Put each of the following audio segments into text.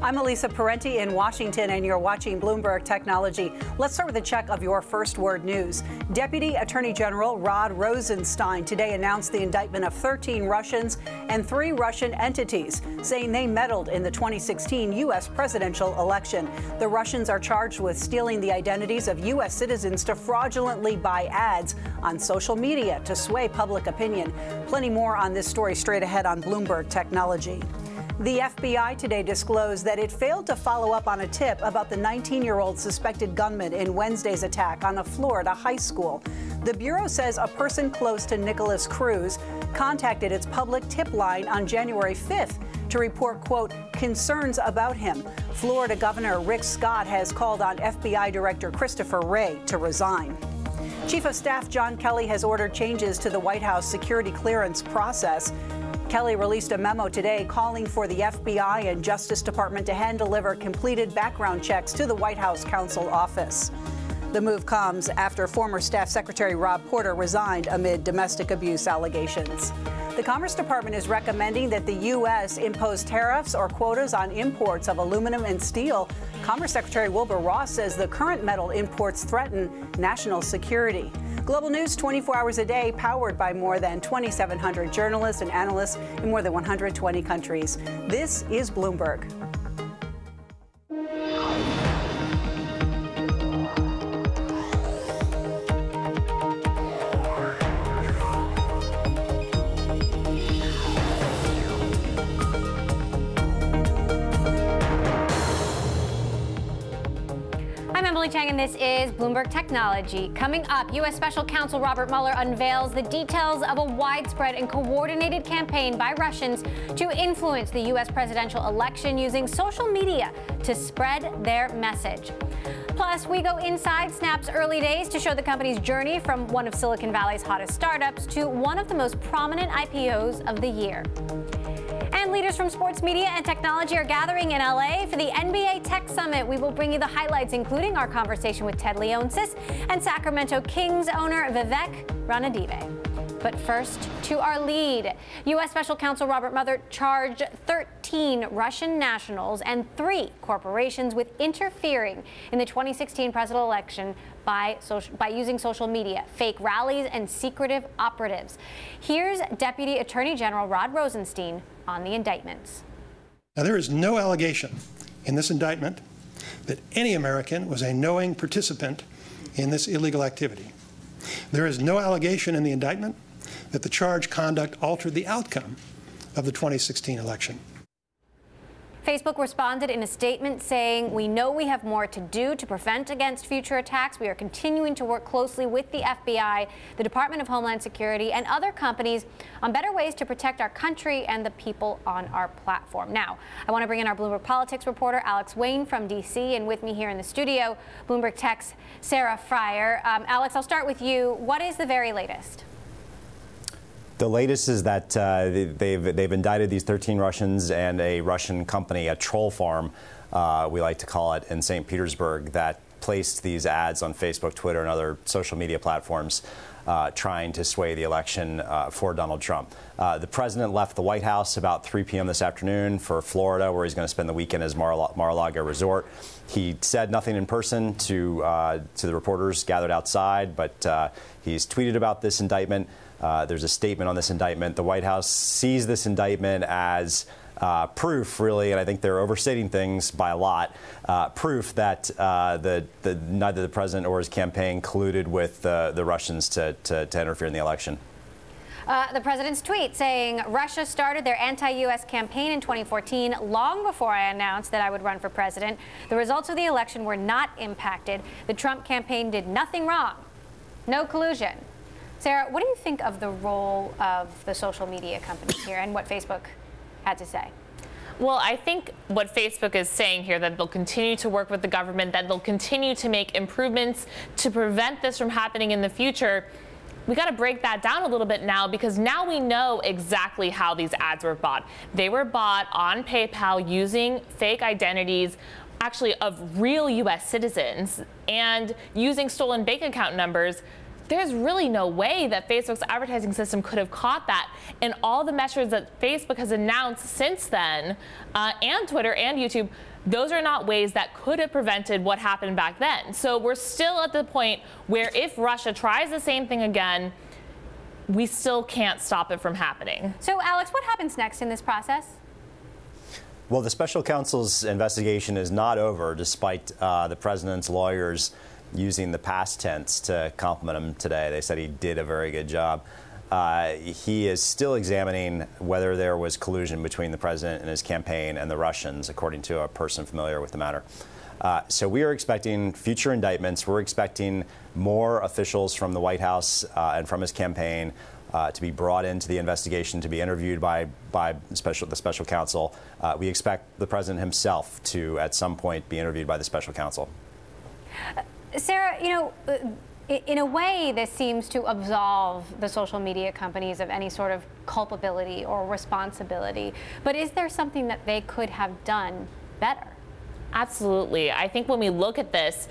I'm Elisa Parenti in Washington, and you're watching Bloomberg Technology. Let's start with a check of your first word news. Deputy Attorney General Rod Rosenstein today announced the indictment of 13 Russians and 3 Russian entities, saying they meddled in the 2016 U.S. presidential election. The Russians are charged with stealing the identities of U.S. citizens to fraudulently buy ads on social media to sway public opinion. Plenty more on this story straight ahead on Bloomberg Technology. The FBI today disclosed that it failed to follow up on a tip about the 19-year-old suspected gunman in Wednesday's attack on a Florida high school. The Bureau says a person close to Nicholas Cruz contacted its public tip line on January 5th to report, quote, concerns about him. Florida Governor Rick Scott has called on FBI Director Christopher Wray to resign. Chief of Staff John Kelly has ordered changes to the White House security clearance process. Kelly released a memo today calling for the FBI and Justice Department to hand-deliver completed background checks to the White House Counsel Office. The move comes after former Staff Secretary Rob Porter resigned amid domestic abuse allegations. The Commerce Department is recommending that the U.S. impose tariffs or quotas on imports of aluminum and steel. Commerce Secretary Wilbur Ross says the current metal imports threaten national security. Global news 24 hours a day, powered by more than 2,700 journalists and analysts in more than 120 countries. This is Bloomberg. And this is Bloomberg Technology. Coming up, U.S. Special Counsel Robert Mueller unveils the details of a widespread and coordinated campaign by Russians to influence the U.S. presidential election using social media to spread their message. Plus, we go inside Snap's early days to show the company's journey from one of Silicon Valley's hottest startups to one of the most prominent IPOs of the year. And leaders from sports media and technology are gathering in LA for the NBA Tech Summit. We will bring you the highlights, including our conversation with Ted Leonsis and Sacramento Kings owner Vivek Ranadive. But first, to our lead. U.S. Special Counsel Robert Mueller charged 13 Russian nationals and 3 corporations with interfering in the 2016 presidential election by using social media, fake rallies, and secretive operatives. Here's Deputy Attorney General Rod Rosenstein on the indictments. Now, there is no allegation in this indictment that any American was a knowing participant in this illegal activity. There is no allegation in the indictment that the charged conduct altered the outcome of the 2016 election. Facebook responded in a statement saying, "We know we have more to do to prevent against future attacks. We are continuing to work closely with the FBI, the Department of Homeland Security, and other companies on better ways to protect our country and the people on our platform." Now, I want to bring in our Bloomberg Politics reporter, Alex Wayne from D.C., and with me here in the studio, Bloomberg Tech's Sarah Frier. Alex, I'll start with you. What is the very latest? The latest is that they've indicted these 13 Russians and a Russian company, a troll farm, we like to call it, in St. Petersburg, that placed these ads on Facebook, Twitter, and other social media platforms trying to sway the election for Donald Trump. The president left the White House about 3 p.m. this afternoon for Florida, where he's going to spend the weekend at his Mar-a-Lago resort. He said nothing in person to the reporters gathered outside, but he's tweeted about this indictment. There's a statement on this indictment. The White House sees this indictment as proof, really, and I think they're overstating things by a lot, proof that neither the president or his campaign colluded with the Russians to interfere in the election. The president's tweet saying, "Russia started their anti-U.S. campaign in 2014 long before I announced that I would run for president. The results of the election were not impacted. The Trump campaign did nothing wrong. No collusion." Sarah, what do you think of the role of the social media companies here and what Facebook had to say? Well, I think what Facebook is saying here, that they'll continue to work with the government, that they'll continue to make improvements to prevent this from happening in the future. We got to break that down a little bit now, because now we know exactly how these ads were bought. They were bought on PayPal using fake identities, actually of real U.S. citizens, and using stolen bank account numbers there's really no way that Facebook's advertising system could have caught that. And all the measures that Facebook has announced since then, and Twitter and YouTube, those are not ways that could have prevented what happened back then. So we're still at the point where if Russia tries the same thing again, we still can't stop it from happening. So, Alex, what happens next in this process? Well, the special counsel's investigation is not over, despite the president's lawyers using the past tense to compliment him today. They said he did a very good job. He is still examining whether there was collusion between the president and his campaign and the Russians, according to a person familiar with the matter. So we are expecting future indictments. We're expecting more officials from the White House and from his campaign to be brought into the investigation, to be interviewed by the special counsel. We expect the president himself to, at some point, be interviewed by the special counsel. Sarah, you know, in a way, this seems to absolve the social media companies of any sort of culpability or responsibility. But is there something that they could have done better? Absolutely. I think when we look at this,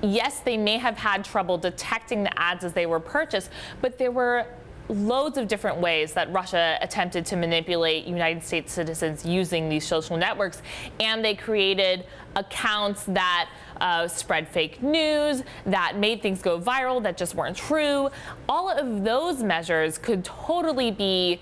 yes, they may have had trouble detecting the ads as they were purchased, but there were loads of different ways that Russia attempted to manipulate United States citizens using these social networks, and they created accounts that spread fake news, that made things go viral that just weren't true. All of those measures could totally be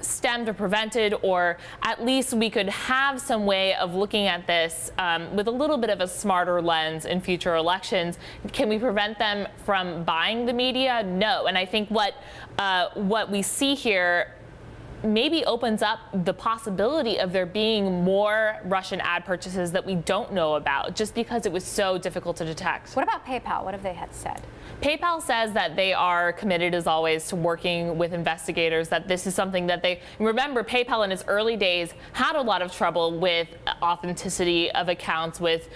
stemmed or prevented, or at least we could have some way of looking at this with a little bit of a smarter lens in future elections. Can we prevent them from buying the media? No. And I think what we see here maybe opens up the possibility of there being more Russian ad purchases that we don't know about, just because it was so difficult to detect. What about PayPal? What have they had said? PayPal says that they are committed, as always, to working with investigators, that this is something that they remember. PayPal in its early days had a lot of trouble with authenticity of accounts, with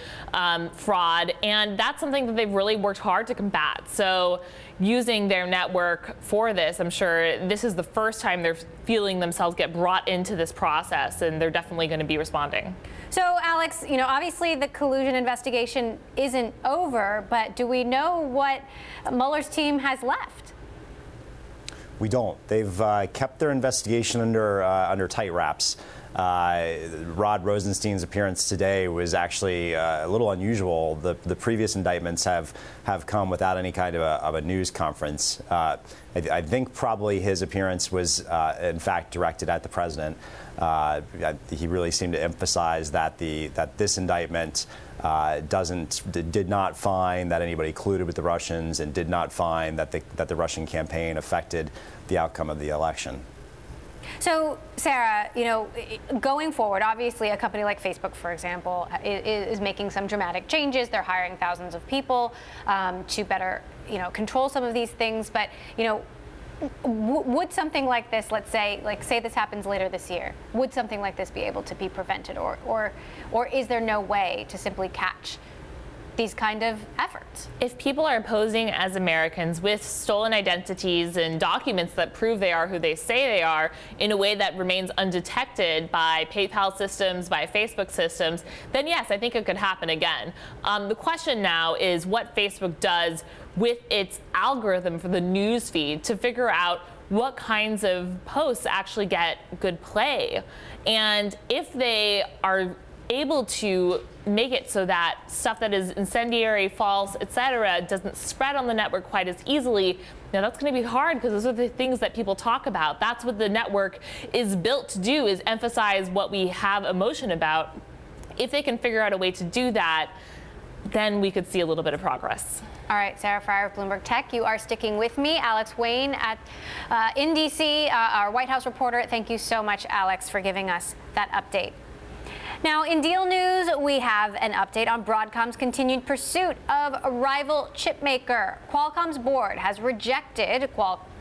fraud, and that's something that they've really worked hard to combat. So using their network for this, I'm sure this is the first time they're feeling themselves get brought into this process, and they're definitely going to be responding. So, Alex, you know, obviously the collusion investigation isn't over, but do we know what Mueller's team has left? We don't. They've kept their investigation under tight wraps. Rod Rosenstein's appearance today was actually a little unusual. The previous indictments have come without any kind of a news conference. I think probably his appearance was, in fact, directed at the president. He really seemed to emphasize that this indictment did not find that anybody colluded with the Russians, and did not find that the Russian campaign affected the outcome of the election. So, Sarah, you know, going forward, obviously a company like Facebook, for example, is making some dramatic changes. They're hiring thousands of people to better, you know, control some of these things. But, you know, would something like this, let's say, say this happens later this year, would something like this be able to be prevented, or is there no way to simply catch these kind of efforts? If people are posing as Americans with stolen identities and documents that prove they are who they say they are in a way that remains undetected by PayPal systems, by Facebook systems, then yes, I think it could happen again. The question now is what Facebook does with its algorithm for the news feed to figure out what kinds of posts actually get good play. And if they are able to make it so that stuff that is incendiary, false, etc., doesn't spread on the network quite as easily, now that's going to be hard, because those are the things that people talk about. That's what the network is built to do, is emphasize what we have emotion about. If they can figure out a way to do that, then we could see a little bit of progress. All right, Sarah Friar of Bloomberg Tech, you are sticking with me. Alex Wayne in D.C., our White House reporter. Thank you so much, Alex, for giving us that update. Now, in deal news, we have an update on Broadcom's continued pursuit of a rival chipmaker. Qualcomm's board has rejected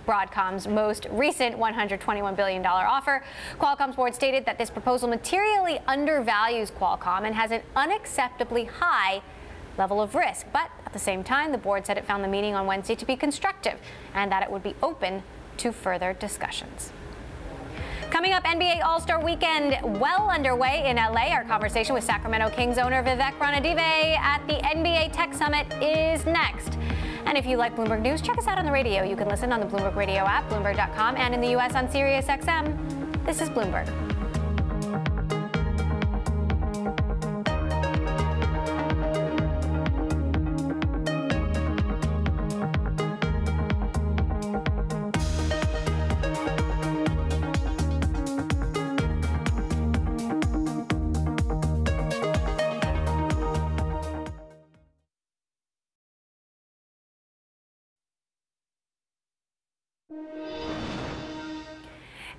Broadcom's most recent $121 billion offer. Qualcomm's board stated that this proposal materially undervalues Qualcomm and has an unacceptably high level of risk. But at the same time, the board said it found the meeting on Wednesday to be constructive and that it would be open to further discussions. Coming up, NBA All-Star Weekend well underway in LA. Our conversation with Sacramento Kings owner Vivek Ranadive at the NBA Tech Summit is next. And if you like Bloomberg News, check us out on the radio. You can listen on the Bloomberg Radio app, Bloomberg.com, and in the U.S. on Sirius XM. This is Bloomberg.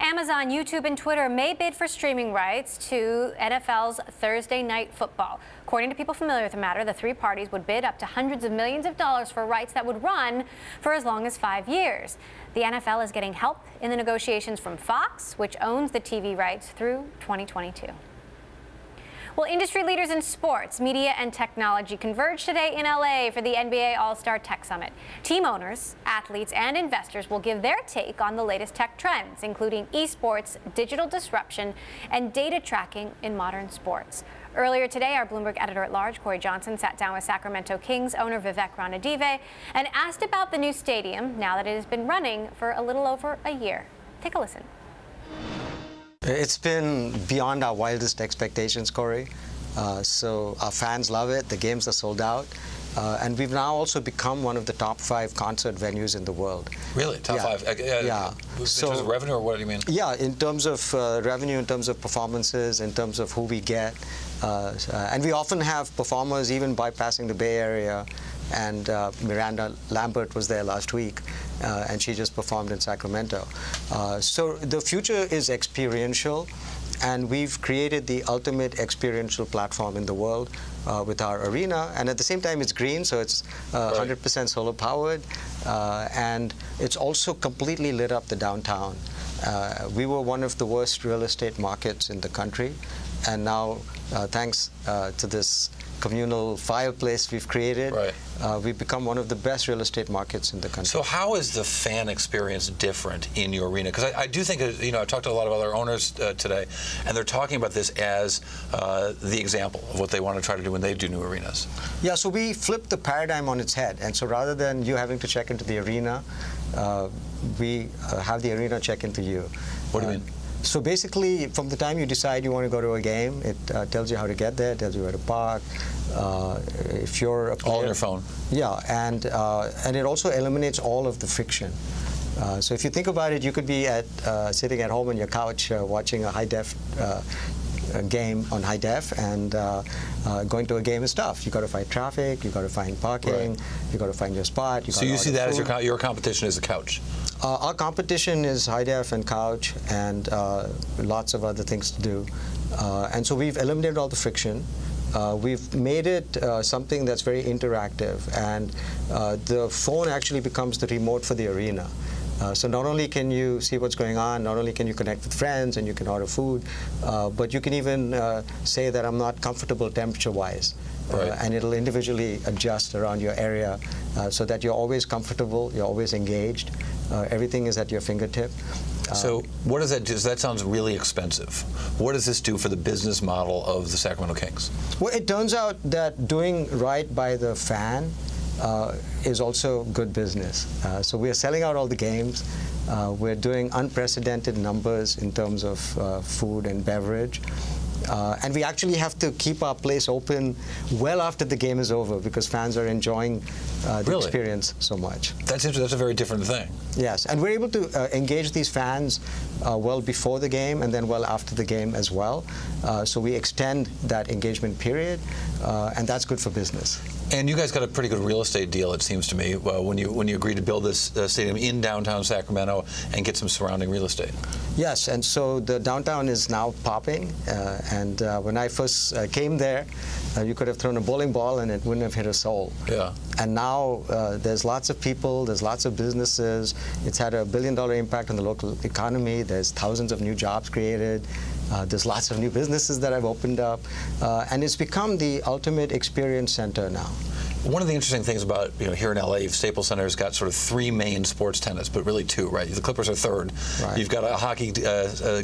Amazon, YouTube, and Twitter may bid for streaming rights to NFL's Thursday Night Football. According to people familiar with the matter, the three parties would bid up to hundreds of millions of dollars for rights that would run for as long as 5 years. The NFL is getting help in the negotiations from Fox, which owns the TV rights through 2022. Well, industry leaders in sports, media, and technology converged today in LA for the NBA All-Star Tech Summit. Team owners, athletes, and investors will give their take on the latest tech trends, including esports, digital disruption, and data tracking in modern sports. Earlier today, our Bloomberg editor-at-large, Corey Johnson, sat down with Sacramento Kings owner Vivek Ranadive and asked about the new stadium now that it has been running for a little over a year. Take a listen. It's been beyond our wildest expectations, Corey. So our fans love it. The games are sold out. And we've now also become one of the top 5 concert venues in the world. Really? Top 5? Yeah. In terms of revenue, or what do you mean? Yeah, in terms of revenue, in terms of performances, in terms of who we get. And we often have performers even bypassing the Bay Area. And Miranda Lambert was there last week, and she just performed in Sacramento. So the future is experiential, and we've created the ultimate experiential platform in the world with our arena. And at the same time, it's green, so it's 100% solar powered, and it's also completely lit up the downtown. We were one of the worst real estate markets in the country, and now, thanks to this communal fireplace we've created, we've become one of the best real estate markets in the country. So how is the fan experience different in your arena? Because I do think, I've talked to a lot of other owners today, and they're talking about this as the example of what they want to try to do when they do new arenas. Yeah, so we flipped the paradigm on its head. And so rather than you having to check into the arena, we have the arena check into you. What do you mean? So basically, from the time you decide you want to go to a game, it tells you how to get there, tells you where to park. If you're a player, all on your phone. Yeah, and it also eliminates all of the friction. So if you think about it, you could be sitting at home on your couch watching a high-def game on high def, and going to a game is tough. You got to find traffic, you got to find parking, you got to find your spot. So you see that as your competition is a couch? Our competition is high def and couch, and lots of other things to do. And so we've eliminated all the friction. We've made it something that's very interactive, and the phone actually becomes the remote for the arena. So not only can you see what's going on, not only can you connect with friends and you can order food, but you can even say that I'm not comfortable temperature-wise. And it'll individually adjust around your area so that you're always comfortable, you're always engaged. Everything is at your fingertip. So what does that do? That sounds really expensive. What does this do for the business model of the Sacramento Kings? Well, it turns out that doing right by the fan is also good business. So we're selling out all the games. We're doing unprecedented numbers in terms of food and beverage. And we actually have to keep our place open well after the game is over because fans are enjoying the experience so much. That's interesting. That's a very different thing. Yes, and we're able to engage these fans well before the game and then well after the game as well. So we extend that engagement period, and that's good for business. And you guys got a pretty good real estate deal, it seems to me, when you agreed to build this stadium in downtown Sacramento and get some surrounding real estate. Yes, and so the downtown is now popping. And when I first came there, you could have thrown a bowling ball and it wouldn't have hit a soul. Yeah. And now there's lots of people, there's lots of businesses. It's had $1 billion impact on the local economy. There's thousands of new jobs created. There's lots of new businesses that have opened up. And it's become the ultimate experience center now. One of the interesting things about here in LA, Staples Center's got sort of 3 main sports tenants, but really 2, right? The Clippers are 3rd. Right. You've got a hockey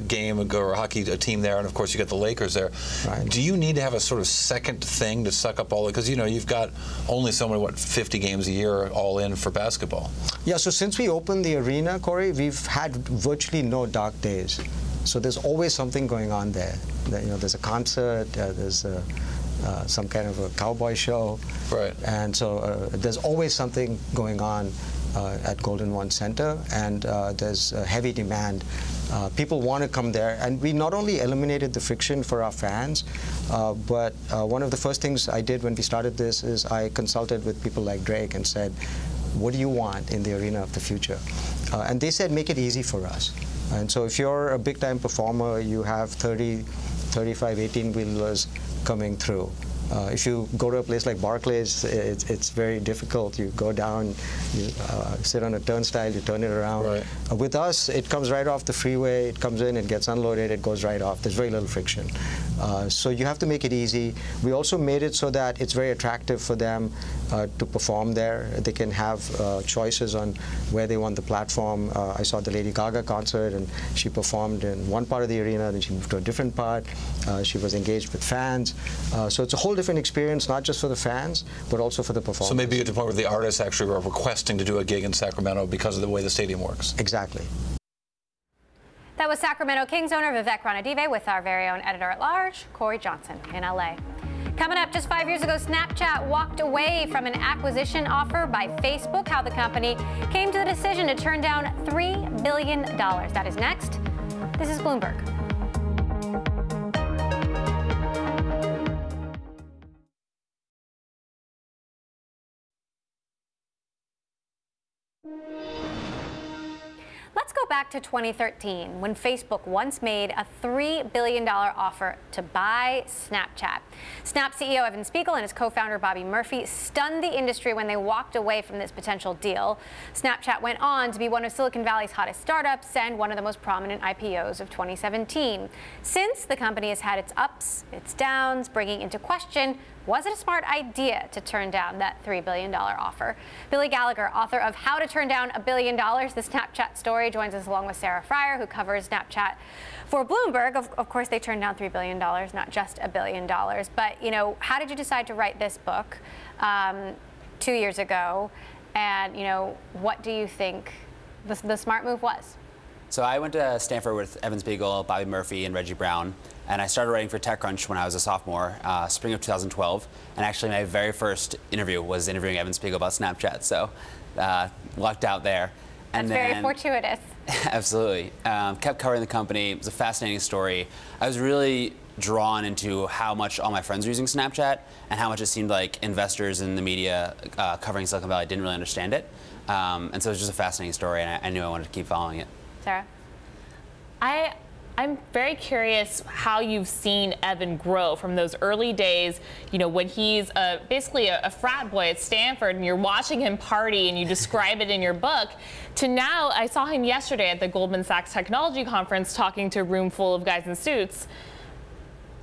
game or a hockey team there, and of course you got the Lakers there. Right. Do you need to have a sort of second thing to suck up all the? Because you've got only so many 50 games a year all in for basketball. Yeah. So since we opened the arena, Corey, we've had virtually no dark days. So there's always something going on there. There's a concert. There's some kind of a cowboy show. Right. And so there's always something going on at Golden One Center, and there's a heavy demand. People want to come there, and we not only eliminated the friction for our fans, but one of the first things I did when we started this is I consulted with people like Drake and said, what do you want in the arena of the future? And they said, make it easy for us. And so if you're a big-time performer, you have 30, 35, 18-wheelers coming through. If you go to a place like Barclays, it's very difficult. You go down, you sit on a turnstile, you turn it around. Right. With us, it comes right off the freeway. It comes in, it gets unloaded, it goes right off. There's very little friction. So you have to make it easy. We also made it so that it's very attractive for them to perform there. They can have choices on where they want the platform. I saw the Lady Gaga concert, and she performed in one part of the arena, then she moved to a different part. She was engaged with fans. So it's a whole different experience, not just for the fans, but also for the performers. So maybe you get to the point where the artists actually are requesting to do a gig in Sacramento because of the way the stadium works. Exactly. That was Sacramento Kings owner Vivek Ranadive with our very own editor-at-large, Corey Johnson, in LA. Coming up, just 5 years ago, Snapchat walked away from an acquisition offer by Facebook, how the company came to the decision to turn down $3 billion. That is next. This is Bloomberg. Let's go back to 2013, when Facebook once made a $3 billion offer to buy Snapchat. Snap CEO Evan Spiegel and his co-founder Bobby Murphy stunned the industry when they walked away from this potential deal. Snapchat went on to be one of Silicon Valley's hottest startups and one of the most prominent IPOs of 2017. Since, the company has had its ups, its downs, bringing into question, was it a smart idea to turn down that $3 billion offer? Billy Gallagher, author of How to Turn Down $1 Billion, the Snapchat Story, joins us along with Sarah Fryer, who covers Snapchat for Bloomberg. Of course, they turned down $3 billion, not just $1 billion. But, how did you decide to write this book 2 years ago? And, what do you think the smart move was? So I went to Stanford with Evan Spiegel, Bobby Murphy, and Reggie Brown. And I started writing for TechCrunch when I was a sophomore, spring of 2012. And actually, my very first interview was interviewing Evan Spiegel about Snapchat. So lucked out there. And That's very fortuitous. Absolutely. Kept covering the company. It was a fascinating story. I was really drawn into how much all my friends were using Snapchat and how much it seemed like investors in the media covering Silicon Valley didn't really understand it. And so it was just a fascinating story, and I knew I wanted to keep following it. Sarah? I'm very curious how you've seen Evan grow from those early days, when he's basically a frat boy at Stanford and you're watching him party and you describe it in your book, to now. I saw him yesterday at the Goldman Sachs Technology Conference talking to a room full of guys in suits.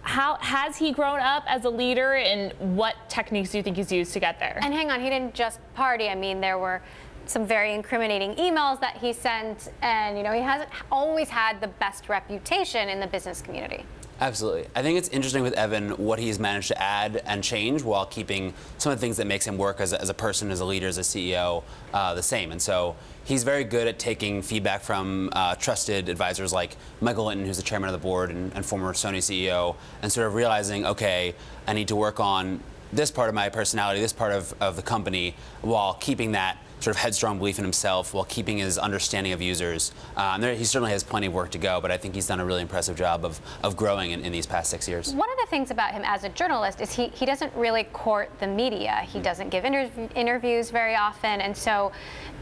How has he grown up as a leader, and what techniques do you think he's used to get there? And hang on, he didn't just party. I mean, there were some very incriminating emails that he sent, and he hasn't always had the best reputation in the business community. Absolutely. I think it's interesting with Evan what he's managed to add and change while keeping some of the things that makes him work as a person, as a leader, as a CEO, the same. And so he's very good at taking feedback from trusted advisors like Michael Linton, who's the chairman of the board and former Sony CEO, and sort of realizing, okay, I need to work on this part of my personality, this part of the company, while keeping that sort of headstrong belief in himself, while keeping his understanding of users. He certainly has plenty of work to go, but I think he's done a really impressive job of growing in these past 6 years. One of the things about him as a journalist is he doesn't really court the media. He doesn't give interviews very often, and so,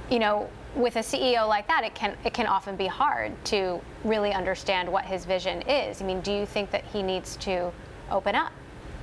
with a CEO like that, it can often be hard to really understand what his vision is. I mean, do you think that he needs to open up?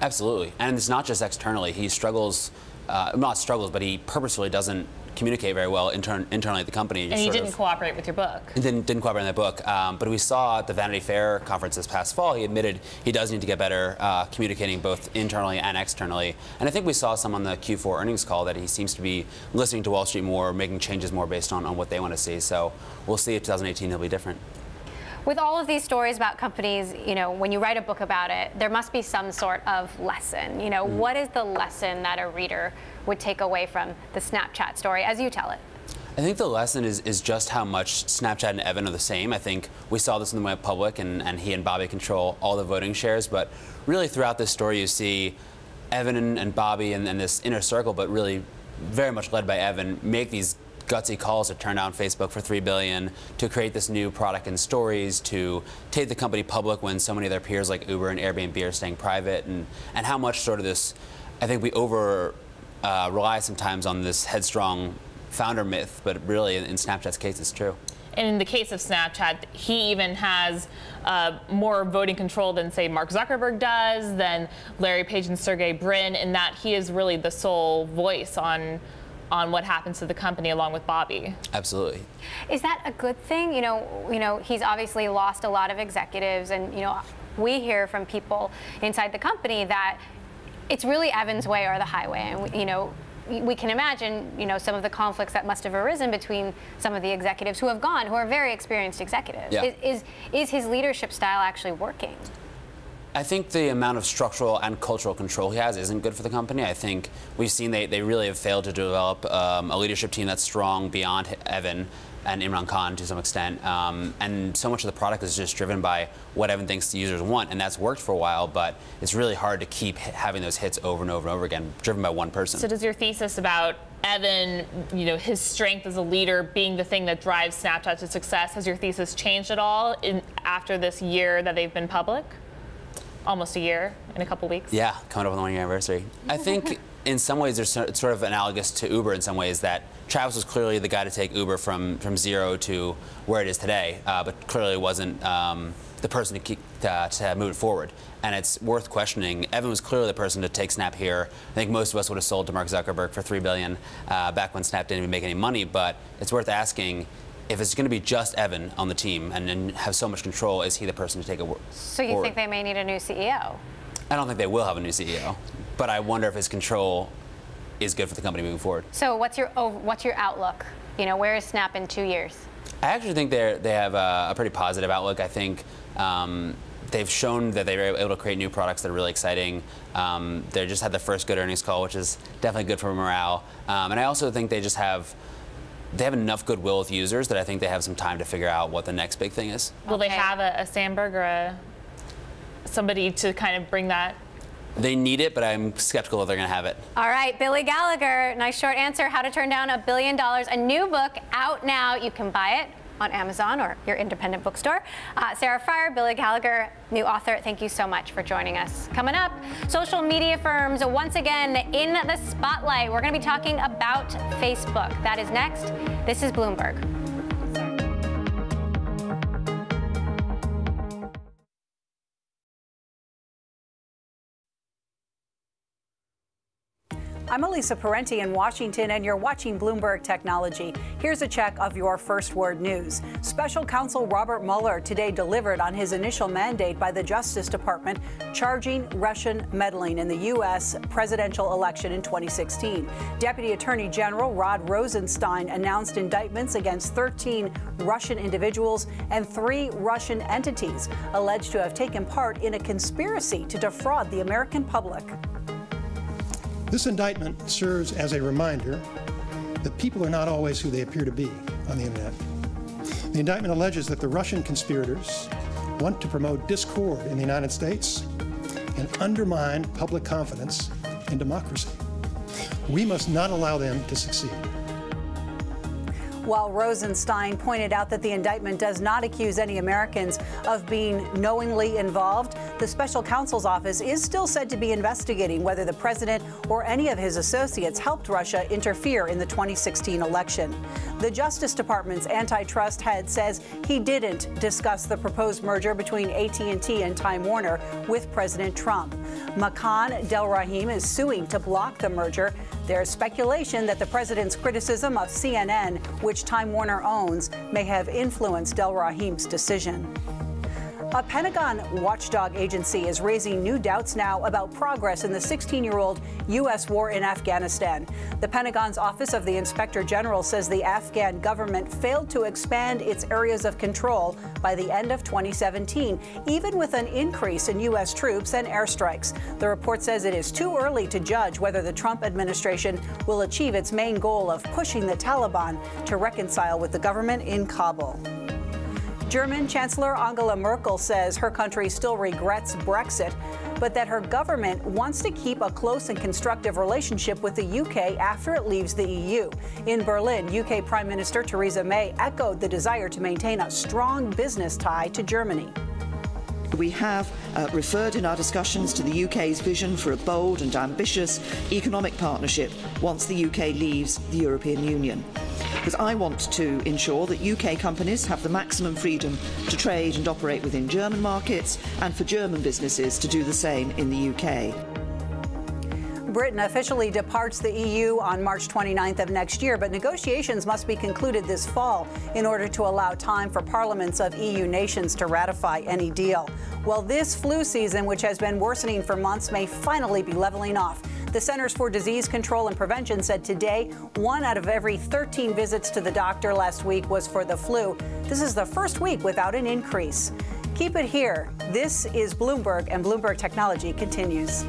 Absolutely, and it's not just externally. He struggles, not struggles, but he purposefully doesn't communicate very well internally at the company. And he didn't cooperate with your book. He didn't cooperate in that book. But we saw at the Vanity Fair conference this past fall, he admitted he does need to get better communicating both internally and externally. And I think we saw some on the Q4 earnings call that he seems to be listening to Wall Street more, making changes more based on what they want to see. So we'll see if 2018 he'll be different. With all of these stories about companies, when you write a book about it, there must be some sort of lesson. What is the lesson that a reader would take away from the Snapchat story as you tell it? I think the lesson is just how much Snapchat and Evan are the same. I think we saw this when they went public, and he and Bobby control all the voting shares. But really throughout this story, you see Evan and Bobby and this inner circle, but really very much led by Evan, make these gutsy calls to turn down Facebook for $3 billion, to create this new product in Stories, to take the company public when so many of their peers like Uber and Airbnb are staying private, and how much sort of this, I think we rely sometimes on this headstrong founder myth, but really in Snapchat's case it's true. And in the case of Snapchat, he even has more voting control than, say, Mark Zuckerberg does, than Larry Page and Sergey Brin, in that he is really the sole voice on what happens to the company along with Bobby. Absolutely. Is that a good thing? He's obviously lost a lot of executives, and we hear from people inside the company that it's really Evan's way or the highway, and we can imagine, some of the conflicts that must have arisen between some of the executives who have gone, who are very experienced executives. Yeah. Is his leadership style actually working? I think the amount of structural and cultural control he has isn't good for the company. I think we've seen they really have failed to develop a leadership team that's strong beyond Evan and Imran Khan to some extent. And so much of the product is just driven by what Evan thinks the users want, and that's worked for a while, but it's really hard to keep having those hits over and over and over again, driven by one person. So does your thesis about Evan, his strength as a leader being the thing that drives Snapchat to success, has your thesis changed at all after this year that they've been public? Almost a year, in a couple weeks. Yeah, coming up on the 1-year anniversary. I think in some ways it's sort of analogous to Uber in some ways, that Travis was clearly the guy to take Uber from zero to where it is today, but clearly wasn't the person to move it forward. And it's worth questioning. Evan was clearly the person to take Snap here. I think most of us would have sold to Mark Zuckerberg for $3 billion back when Snap didn't even make any money, but it's worth asking, if it's going to be just Evan on the team and have so much control, is he the person to take it forward? So you think they may need a new CEO? I don't think they will have a new CEO, but I wonder if his control is good for the company moving forward. So what's your outlook? Where is Snap in 2 years? I actually think they have a pretty positive outlook. I think they've shown that they were able to create new products that are really exciting. They just had the first good earnings call, which is definitely good for morale. And I also think they have enough goodwill with users that I think they have some time to figure out what the next big thing is. Will they have a Sandberg or somebody to kind of bring that? They need it, but I'm skeptical if they're going to have it. All right, Billy Gallagher, nice short answer. How to Turn Down $1 Billion. A new book out now. You can buy it on Amazon or your independent bookstore. Sarah Fryer, Billy Gallagher, new author, thank you so much for joining us. Coming up, social media firms once again in the spotlight. We're going to be talking about Facebook. That is next. This is Bloomberg. I'm Elisa Parenti in Washington, and you're watching Bloomberg Technology. Here's a check of your first word news. Special counsel Robert Mueller today delivered on his initial mandate by the Justice Department charging Russian meddling in the U.S. presidential election in 2016. Deputy Attorney General Rod Rosenstein announced indictments against 13 Russian individuals and 3 Russian entities alleged to have taken part in a conspiracy to defraud the American public. This indictment serves as a reminder that people are not always who they appear to be on the internet. The indictment alleges that the Russian conspirators want to promote discord in the United States and undermine public confidence in democracy. We must not allow them to succeed. While Rosenstein pointed out that the indictment does not accuse any Americans of being knowingly involved, the special counsel's office is still said to be investigating whether the president or any of his associates helped Russia interfere in the 2016 election. The Justice Department's antitrust head says he didn't discuss the proposed merger between AT&T and Time Warner with President Trump. Makan Delrahim is suing to block the merger. There's speculation that the president's criticism of CNN, which Time Warner owns, may have influenced Del Rahim's decision. A Pentagon watchdog agency is raising new doubts now about progress in the 16-year-old U.S. war in Afghanistan. The Pentagon's Office of the Inspector General says the Afghan government failed to expand its areas of control by the end of 2017, even with an increase in U.S. troops and airstrikes. The report says it is too early to judge whether the Trump administration will achieve its main goal of pushing the Taliban to reconcile with the government in Kabul. German Chancellor Angela Merkel says her country still regrets Brexit, but that her government wants to keep a close and constructive relationship with the UK after it leaves the EU. In Berlin, UK Prime Minister Theresa May echoed the desire to maintain a strong business tie to Germany. We have referred in our discussions to the UK's vision for a bold and ambitious economic partnership once the UK leaves the European Union. Because I want to ensure that UK companies have the maximum freedom to trade and operate within German markets, and for German businesses to do the same in the UK. Britain officially departs the EU on March 29th of next year, but negotiations must be concluded this fall in order to allow time for parliaments of EU nations to ratify any deal. Well, this flu season, which has been worsening for months, may finally be leveling off. The Centers for Disease Control and Prevention said today 1 out of every 13 visits to the doctor last week was for the flu. This is the first week without an increase. Keep it here. This is Bloomberg, and Bloomberg Technology continues.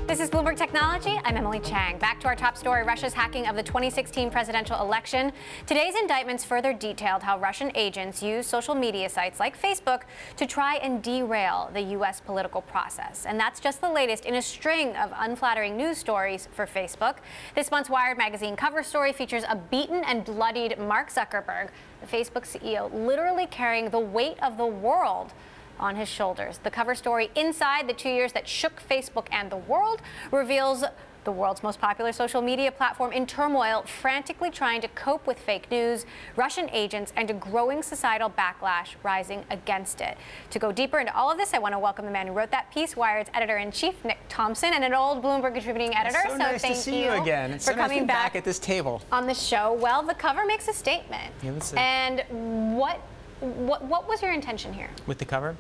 This is Bloomberg Technology. I'm Emily Chang. Back to our top story, Russia's hacking of the 2016 presidential election. Today's indictments further detailed how Russian agents used social media sites like Facebook to try and derail the U.S. political process. And that's just the latest in a string of unflattering news stories for Facebook. This month's Wired magazine cover story features a beaten and bloodied Mark Zuckerberg, the Facebook CEO, literally carrying the weight of the world on his shoulders. The cover story, Inside the 2 years that shook Facebook and the world, reveals the world's most popular social media platform in turmoil, frantically trying to cope with fake news, Russian agents, and a growing societal backlash rising against it. To go deeper into all of this, I want to welcome the man who wrote that piece, Wired's editor-in-chief, Nick Thompson, and an old Bloomberg contributing editor. So nice to see you again. It's for so nice coming back at this table on the show. Well, the cover makes a statement. Yeah, let's see. And what was your intention here? With the cover?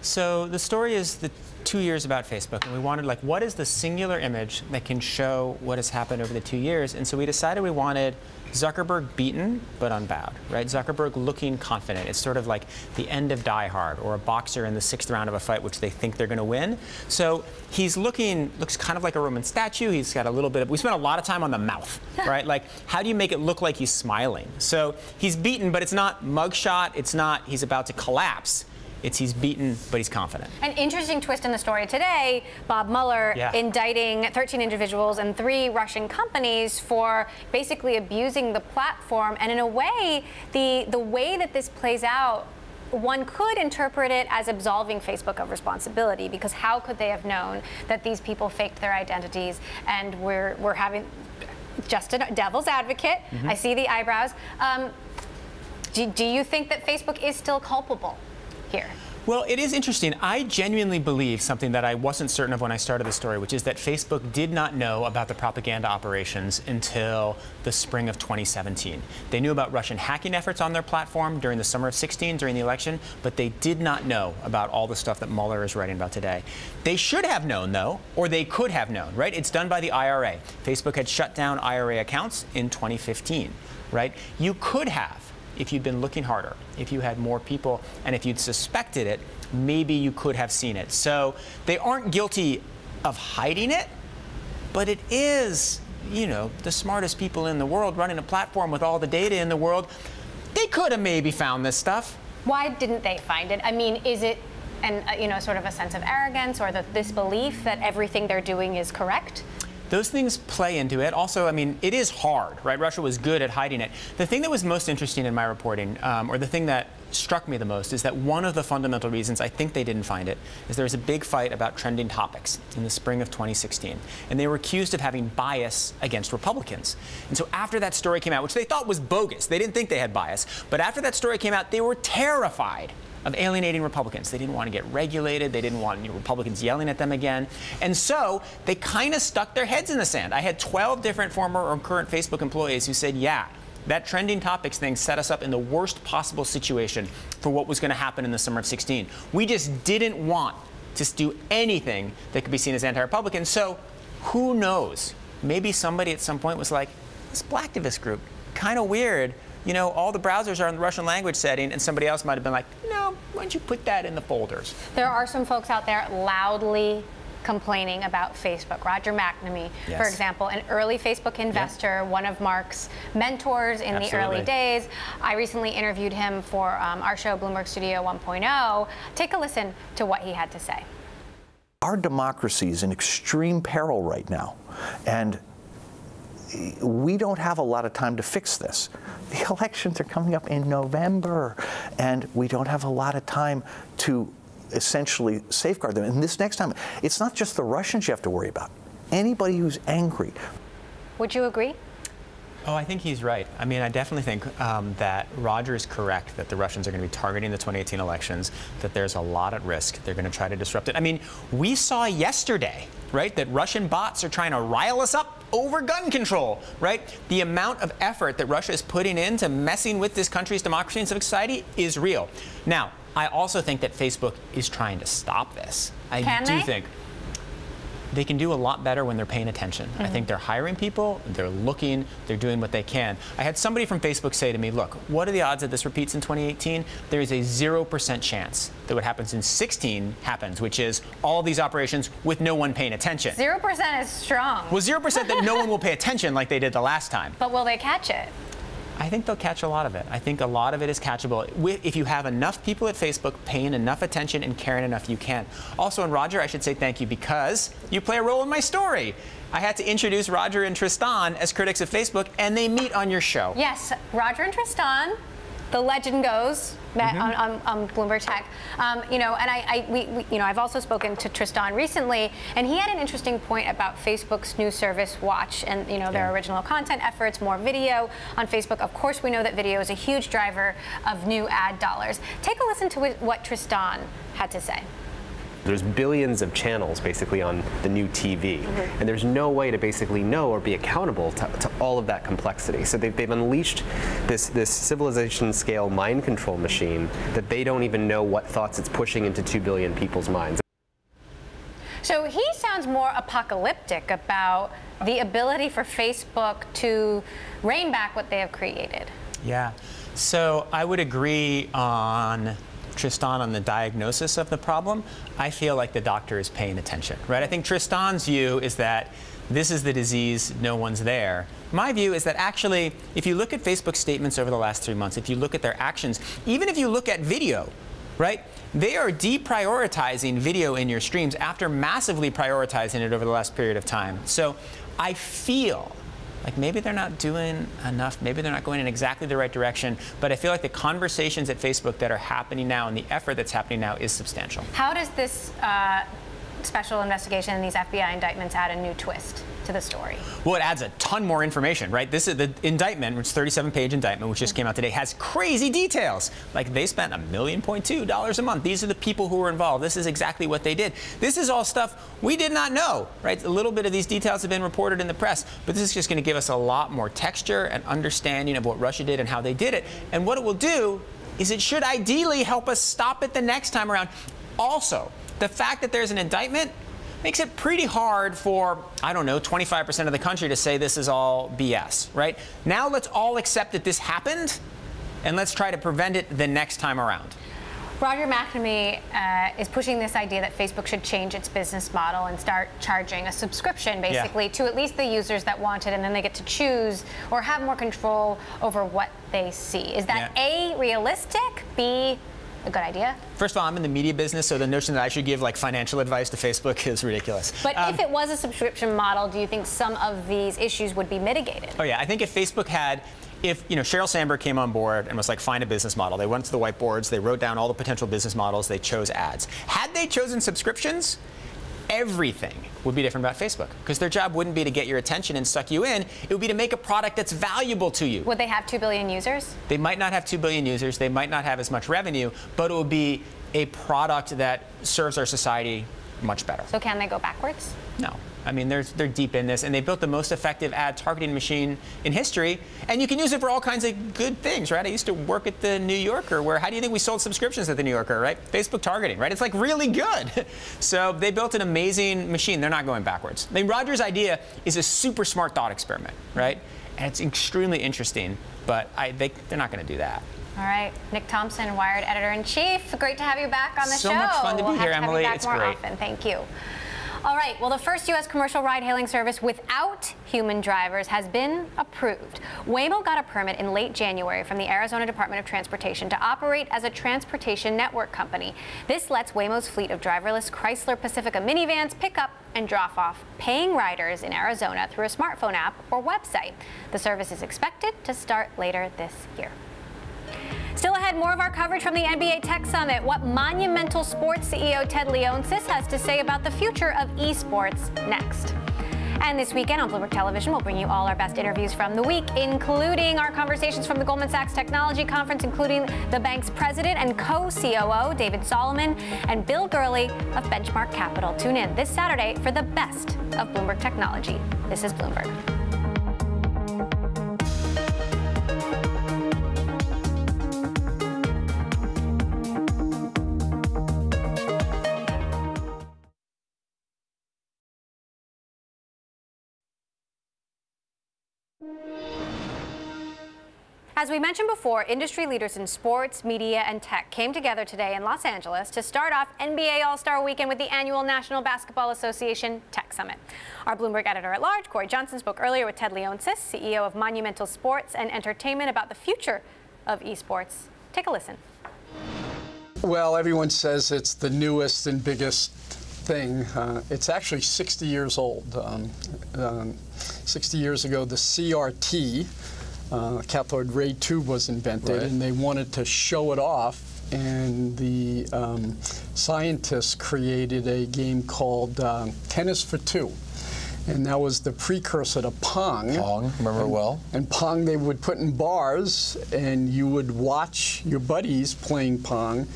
So the story is the 2 years about Facebook, and we wanted, like, what is the singular image that can show what has happened over the 2 years? And so we decided we wanted Zuckerberg beaten but unbowed, right? Zuckerberg looking confident. It's sort of like the end of Die Hard, or a boxer in the 6th round of a fight which they think they're going to win. So he's looks kind of like a Roman statue. He's got a little bit of, we spent a lot of time on the mouth, right? Like, how do you make it look like he's smiling? So he's beaten, but it's not mugshot. It's not he's about to collapse. It's he's beaten, but he's confident. An interesting twist in the story today, Bob Mueller indicting 13 individuals and 3 Russian companies for basically abusing the platform. And in a way, the way that this plays out, one could interpret it as absolving Facebook of responsibility, because how could they have known that these people faked their identities? And we're having just a devil's advocate. I see the eyebrows. Do you think that Facebook is still culpable here? Well, it is interesting. I genuinely believe something that I wasn't certain of when I started the story, which is that Facebook did not know about the propaganda operations until the spring of 2017. They knew about Russian hacking efforts on their platform during the summer of 16, during the election, but they did not know about all the stuff that Mueller is writing about today. They should have known, though, or they could have known, right? It's done by the IRA. Facebook had shut down IRA accounts in 2015, right? You could have, if you'd been looking harder, if you had more people, and if you'd suspected it, maybe you could have seen it. So they aren't guilty of hiding it, but it is, you know, the smartest people in the world running a platform with all the data in the world. They could have maybe found this stuff. Why didn't they find it? I mean, is it sort of a sense of arrogance, or this belief that everything they're doing is correct? Those things play into it. Also, I mean, it is hard, right? Russia was good at hiding it. The thing that was most interesting in my reporting, or the thing that struck me the most, is that one of the fundamental reasons I think they didn't find it is there was a big fight about trending topics in the spring of 2016. And they were accused of having bias against Republicans. And so after that story came out, which they thought was bogus, they didn't think they had bias, but after that story came out, they were terrified of alienating Republicans. They didn't want to get regulated. They didn't want Republicans yelling at them again. And so they kind of stuck their heads in the sand. I had 12 different former or current Facebook employees who said, yeah, that trending topics thing set us up in the worst possible situation for what was going to happen in the summer of 16. We just didn't want to do anything that could be seen as anti-Republican. So who knows? Maybe somebody at some point was like, this Blacktivist group, kind of weird. You know, all the browsers are in the Russian language setting, and somebody else might have been like, no, why don't you put that in the folders? There are some folks out there loudly complaining about Facebook. Roger McNamee, for example, an early Facebook investor, one of Mark's mentors in the early days. I recently interviewed him for our show, Bloomberg Studio 1.0. Take a listen to what he had to say. Our democracy is in extreme peril right now, and we don't have a lot of time to fix this. The elections are coming up in November, and we don't have a lot of time to essentially safeguard them. And this next time, it's not just the Russians you have to worry about. Anybody who's angry. Would you agree? Oh, I think he's right. I mean, I definitely think that Roger is correct that the Russians are going to be targeting the 2018 elections, that there's a lot at risk. They're going to try to disrupt it. I mean, we saw yesterday, right, that Russian bots are trying to rile us up over gun control, right? The amount of effort that Russia is putting into messing with this country's democracy and civic society is real. Now, I also think that Facebook is trying to stop this. I do think they can do a lot better when they're paying attention. I think they're hiring people, they're looking, they're doing what they can. I had somebody from Facebook say to me, look, what are the odds that this repeats in 2018? There is a 0% chance that what happens in 16 happens, which is all these operations with no one paying attention. 0% is strong. Well, 0% that no one will pay attention like they did the last time. But will they catch it? I think they'll catch a lot of it. I think a lot of it is catchable. If you have enough people at Facebook paying enough attention and caring enough, you can. Also, and Roger, I should say thank you because you play a role in my story. I had to introduce Roger and Tristan as critics of Facebook, and they meet on your show. Yes, Roger and Tristan, the legend goes, met on Bloomberg Tech. You know, and you know, I've also spoken to Tristan recently, and he had an interesting point about Facebook's new service, Watch, and you know their original content efforts, more video on Facebook. Of course, we know that video is a huge driver of new ad dollars. Take a listen to what Tristan had to say. There's billions of channels basically on the new TV, and there's no way to basically know or be accountable to all of that complexity. So they've unleashed this civilization-scale mind control machine that they don't even know what thoughts it's pushing into 2 billion people's minds. So he sounds more apocalyptic about the ability for Facebook to rein back what they have created. Yeah. So I would agree on Tristan on the diagnosis of the problem. I feel like the doctor is paying attention, right? I think Tristan's view is that this is the disease, no one's there. My view is that actually, if you look at Facebook's statements over the last 3 months, if you look at their actions, even if you look at video, right? They are deprioritizing video in your streams after massively prioritizing it over the last period of time. So I feel like maybe they're not doing enough, maybe they're not going in exactly the right direction, but I feel like the conversations at Facebook that are happening now and the effort that's happening now is substantial. How does this special investigation and these FBI indictments add a new twist to the story? Well, it adds a ton more information, right? This is the indictment, which is a 37-page indictment, which just came out today, has crazy details. Like they spent $1.2 million a month. These are the people who were involved. This is exactly what they did. This is all stuff we did not know, right? A little bit of these details have been reported in the press, but this is just going to give us a lot more texture and understanding of what Russia did and how they did it. And what it will do is it should ideally help us stop it the next time around. Also, the fact that there's an indictment makes it pretty hard for, I don't know, 25% of the country to say this is all BS, right? Now let's all accept that this happened, and let's try to prevent it the next time around. Roger McNamee is pushing this idea that Facebook should change its business model and start charging a subscription, basically, to at least the users that want it, and then they get to choose or have more control over what they see. Is that A, realistic, B, a good idea? First of all, I'm in the media business, so the notion that I should give like financial advice to Facebook is ridiculous. But if it was a subscription model, do you think some of these issues would be mitigated? Oh yeah, I think if Facebook had, if Sheryl Sandberg came on board and was like, find a business model, they went to the whiteboards, they wrote down all the potential business models, they chose ads. Had they chosen subscriptions, everything would be different about Facebook, because their job wouldn't be to get your attention and suck you in. It would be to make a product that's valuable to you. Would they have 2 billion users? They might not have 2 billion users. They might not have as much revenue, but it would be a product that serves our society much better. So can they go backwards? No. I mean, they're deep in this, and they built the most effective ad targeting machine in history, and you can use it for all kinds of good things, right? I used to work at the New Yorker, where how do you think we sold subscriptions at the New Yorker, right? Facebook targeting, right? It's like really good. So they built an amazing machine. They're not going backwards. I mean, Roger's idea is a super smart thought experiment, right? And it's extremely interesting, but they're not going to do that. All right, Nick Thompson, Wired Editor-in-Chief. Great to have you back on the show. So much fun to be here, We'll Emily. have to have you back more often. Thank you. All right, well, the first U.S. commercial ride-hailing service without human drivers has been approved. Waymo got a permit in late January from the Arizona Department of Transportation to operate as a transportation network company. This lets Waymo's fleet of driverless Chrysler Pacifica minivans pick up and drop off paying riders in Arizona through a smartphone app or website. The service is expected to start later this year. Still ahead, more of our coverage from the NBA Tech Summit. What Monumental Sports CEO Ted Leonsis has to say about the future of esports next. And this weekend on Bloomberg Television, we'll bring you all our best interviews from the week, including our conversations from the Goldman Sachs Technology Conference, including the bank's president and co-COO, David Solomon, and Bill Gurley of Benchmark Capital. Tune in this Saturday for the best of Bloomberg Technology. This is Bloomberg. As we mentioned before, industry leaders in sports, media, and tech came together today in Los Angeles to start off NBA All-Star Weekend with the annual National Basketball Association Tech Summit. Our Bloomberg editor-at-large, Corey Johnson, spoke earlier with Ted Leonsis, CEO of Monumental Sports and Entertainment, about the future of esports. Take a listen. Well, everyone says it's the newest and biggest thing. It's actually 60 years old. 60 years ago, the CRT, cathode ray tube, was invented, and they wanted to show it off, and the scientists created a game called Tennis for Two, and that was the precursor to Pong. Pong, remember it well. And Pong they would put in bars, and you would watch your buddies playing Pong.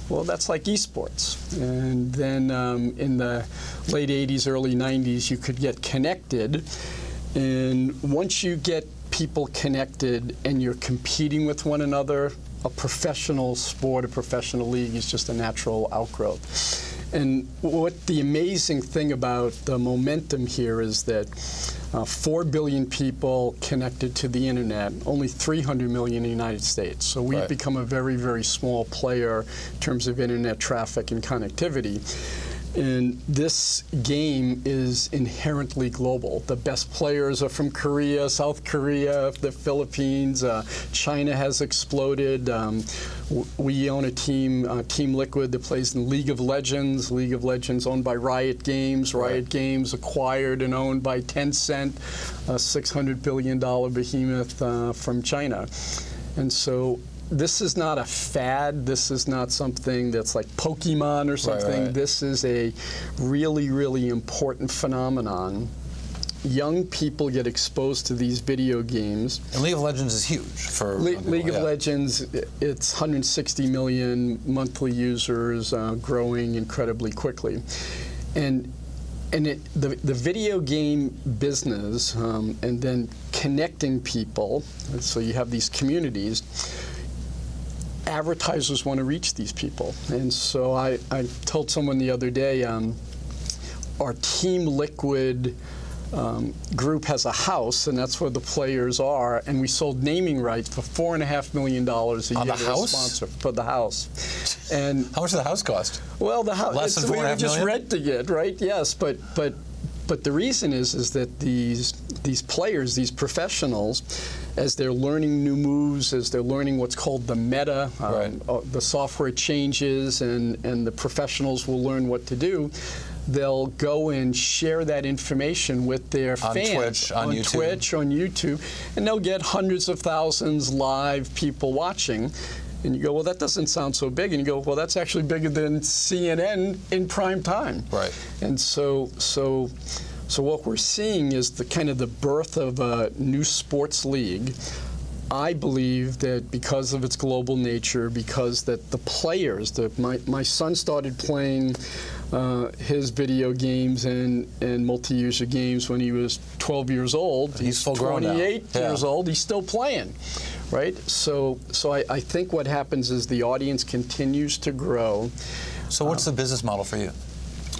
Well, that's like esports. And then in the late 80s, early 90s, you could get connected, and once you get people connected and you're competing with one another, a professional sport, a professional league is just a natural outgrowth. And what the amazing thing about the momentum here is that 4 billion people connected to the internet, only 300 million in the United States. So we've become a very, very small player in terms of internet traffic and connectivity. And this game is inherently global. The best players are from Korea, South Korea, the Philippines. China has exploded. We own a team, Team Liquid, that plays in League of Legends. League of Legends owned by Riot Games. Riot Games acquired and owned by Tencent, a $600 billion behemoth from China. And so this is not a fad. This is not something that's like Pokemon or something. This is a really, really important phenomenon. Young people get exposed to these video games. And League of Legends is huge for League of Legends. It's 160 million monthly users, growing incredibly quickly, and the video game business, and then connecting people. So you have these communities. Advertisers want to reach these people, and so I told someone the other day, our Team Liquid group has a house, and that's where the players are, and we sold naming rights for $4.5 million a year. On the house? Sponsor for the house. And how much does the house cost? Well, the house, less than we were just million? renting it, right? Yes, but the reason is that these players, these professionals, as they're learning new moves, as they're learning what's called the meta, the software changes, and the professionals will learn what to do. They'll go and share that information with their fans on YouTube, and they'll get hundreds of thousands live people watching. And you go, well, that doesn't sound so big. And you go, well, that's actually bigger than CNN in prime time. Right. And so what we're seeing is the kind of the birth of a new sports league. I believe that because of its global nature, because that the players, my son started playing his video games and multi-user games when he was 12 years old. He's full grown now. 28 years old. He's still playing, right? So I think what happens is the audience continues to grow. So what's the business model for you?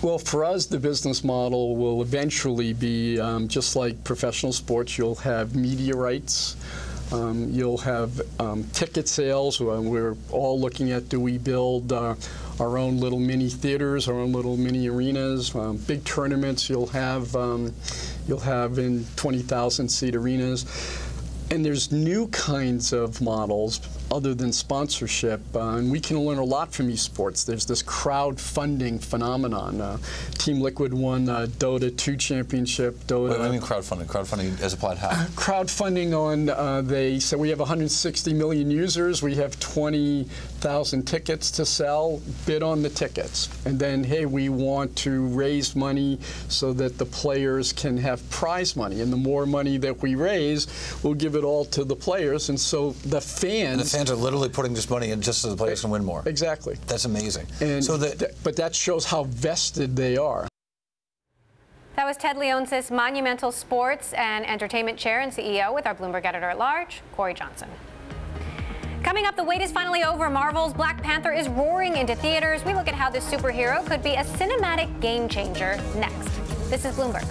Well, for us, the business model will eventually be just like professional sports. You'll have media rights. You'll have ticket sales. We're all looking at, do we build our own little mini theaters, our own little mini arenas, big tournaments you'll have in 20,000 seat arenas. And there's new kinds of models other than sponsorship, and we can learn a lot from esports. There's this crowdfunding phenomenon. Team Liquid won Dota 2 championship. Dota. What do you mean crowdfunding? Crowdfunding as applied how? Crowdfunding on, they said we have 160 million users, we have 20,000 tickets to sell, bid on the tickets. And then, hey, we want to raise money so that the players can have prize money. And the more money that we raise, we'll give it all to the players. And so the fans are literally putting this money in just so the players can win more. Exactly. That's amazing. And so but that shows how vested they are. That was Ted Leonsis, Monumental Sports and Entertainment Chair and CEO, with our Bloomberg Editor-at-Large, Corey Johnson. Coming up, the wait is finally over. Marvel's Black Panther is roaring into theaters. We look at how this superhero could be a cinematic game changer next. This is Bloomberg.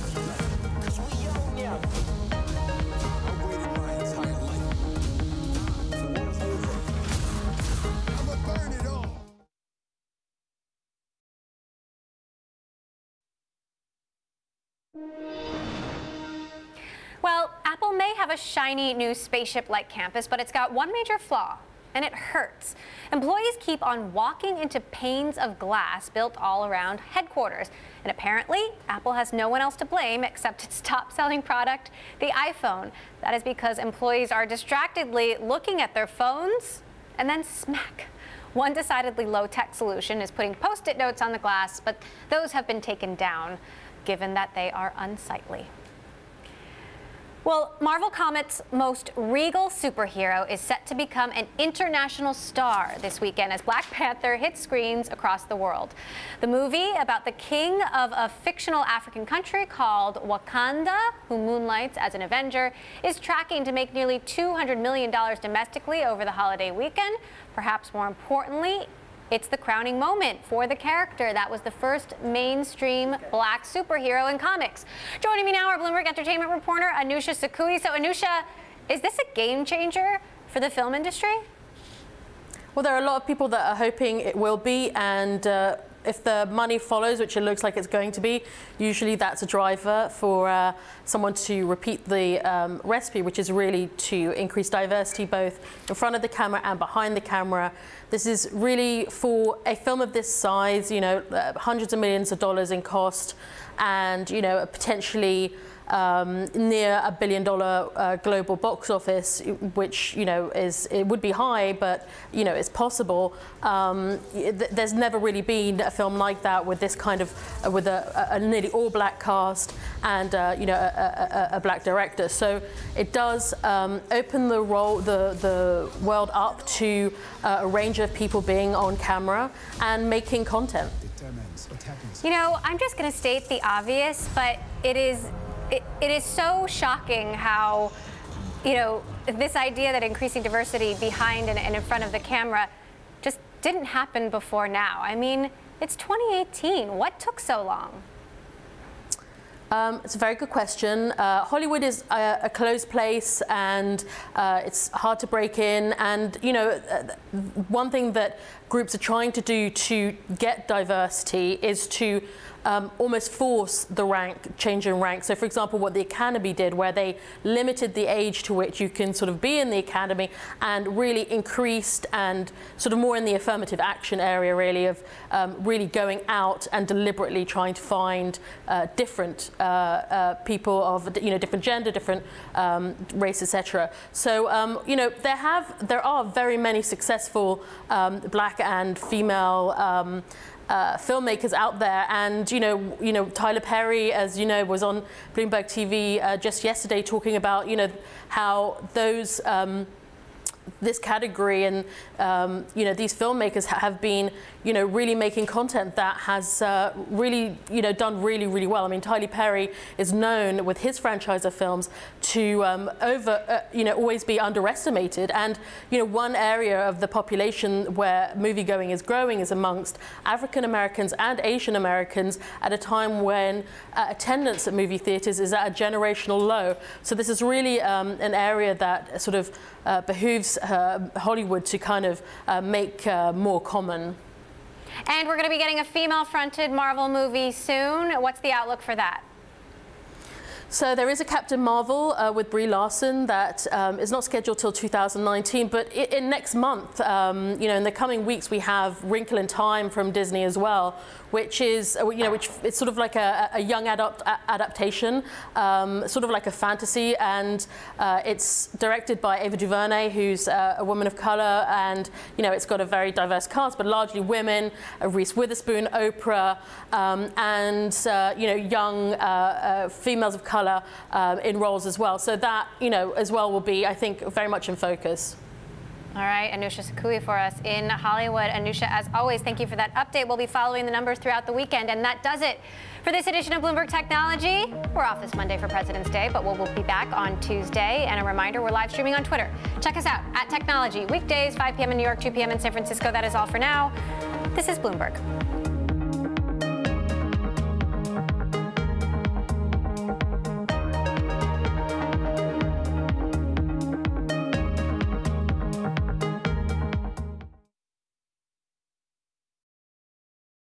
Well, Apple may have a shiny new spaceship-like campus, but it's got one major flaw, and it hurts. Employees keep on walking into panes of glass built all around headquarters. And apparently, Apple has no one else to blame except its top-selling product, the iPhone. That is because employees are distractedly looking at their phones, and then smack. One decidedly low-tech solution is putting Post-it notes on the glass, but those have been taken down, given that they are unsightly. Well, Marvel Comics' most regal superhero is set to become an international star this weekend as Black Panther hits screens across the world. The movie about the king of a fictional African country called Wakanda, who moonlights as an Avenger, is tracking to make nearly $200 million domestically over the holiday weekend. Perhaps more importantly, it's the crowning moment for the character that was the first mainstream black superhero in comics. Joining me now, our Bloomberg Entertainment reporter, Anusha Sakui. So, Anusha, is this a game changer for the film industry? Well, there are a lot of people that are hoping it will be, and if the money follows, which it looks like it's going to be, usually that's a driver for someone to repeat the recipe, which is really to increase diversity both in front of the camera and behind the camera. This is really, for a film of this size, you know, hundreds of millions of dollars in cost, and, you know, potentially near $1 billion global box office, which, you know, it would be high, but, you know, it's possible. There's never really been a film like that with this kind of with a nearly all black cast and you know, a black director. So it does open the world up to a range of people being on camera and making content. You know, I'm just going to state the obvious, but it is so shocking how, you know, this idea that increasing diversity behind and in front of the camera just didn't happen before now. I mean, it's 2018. What took so long? It's a very good question. Hollywood is a closed place, and it's hard to break in. And, you know, one thing that groups are trying to do to get diversity is to almost force the change in rank. So, for example, what the Academy did, where they limited the age to which you can sort of be in the Academy and really increased and sort of more in the affirmative action area, really, of really going out and deliberately trying to find different people of, different gender, different race, etc. So, there are very many successful black and female filmmakers out there, and Tyler Perry, as you know, was on Bloomberg TV just yesterday talking about how those this category and these filmmakers have been really making content that has really done really well. I mean, Tyler Perry is known with his franchise of films to always be underestimated, and one area of the population where movie-going is growing is amongst African Americans and Asian Americans at a time when attendance at movie theaters is at a generational low. So this is really an area that sort of behooves Hollywood to kind of make more common. And we're going to be getting a female-fronted Marvel movie soon. What's the outlook for that? So there is a Captain Marvel with Brie Larson that is not scheduled till 2019, but in next month, in the coming weeks, we have Wrinkle in Time from Disney as well, which is, which it's sort of like a young adaptation, sort of like a fantasy, and it's directed by Ava DuVernay, who's a woman of color, and it's got a very diverse cast, but largely women: Reese Witherspoon, Oprah, and young females of color in roles as well. So that, as well will be, I think, very much in focus. All right, Anusha Sakui for us in Hollywood. Anusha, as always, thank you for that update. We'll be following the numbers throughout the weekend, and that does it for this edition of Bloomberg Technology. We're off this Monday for President's Day, but we'll be back on Tuesday. And a reminder, we're live streaming on Twitter. Check us out at Technology, weekdays, 5 p.m. in New York, 2 p.m. in San Francisco. That is all for now. This is Bloomberg.